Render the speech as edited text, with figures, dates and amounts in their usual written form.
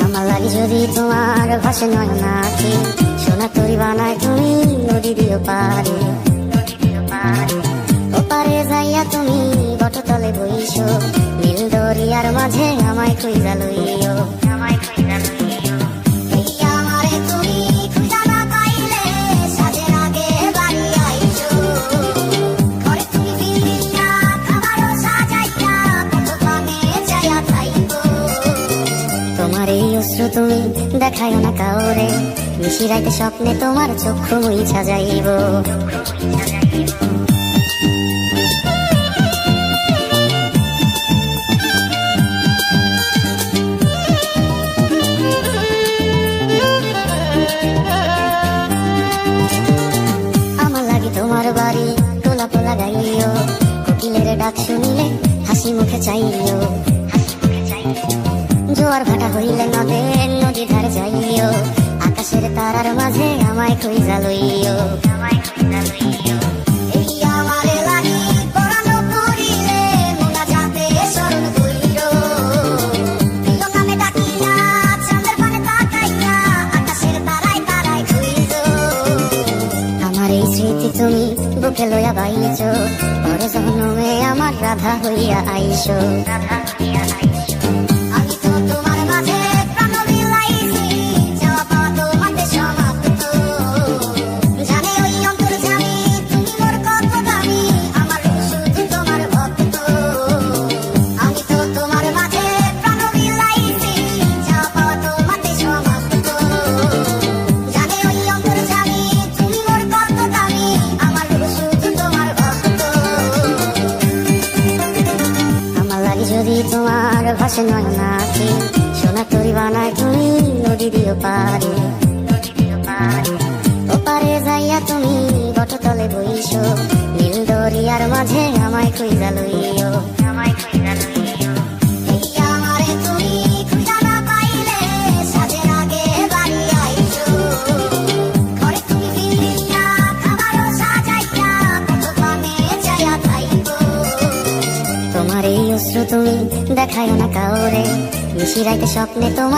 আমার লাগি যদি তোমার ভাসে নয়ন আঁখি, সোনা তরি বানায় তুমি নদী দিও পারে। ওপারে যাইয়া তুমি বটতলে বইছো, নীল দরিয়ার মাঝে আমায় খুঁজা লইও। তোমার এই অশ্রু তুমি দেখাইও না কাউরে, নিশি রাইতে স্বপ্নে তোমার চক্ষু মুইছা যাইব। আমার লাগি তোমার বাড়ি গোলাপ লাগাইও, কোকিলের ডাক শুনিলে হাসি মুখে চাইও। জোয়ার ভাটা হইলে নদীর ধারে যাইও, আকাশের তারার মাঝে আমায় খুঁজা লইও। আমার এই স্মৃতি তুমি বুকে লইয়া বাইছো, পর জন্মে আমার রাধা হইয়া আইসো। যদি তোমার ভাসে নয়ন আঁখি, সোনা তরি বানায় তুমি নদী দিও পারে। ওপারে যাইয়া তুমি বটতলে বইছো, নীল দরিয়ার মাঝে আমায় খুঁজা লইও। তোমার এই অশ্রু তুমি দেখাইও না কাউরে, নিশি রাইতে স্বপ্নে তোমার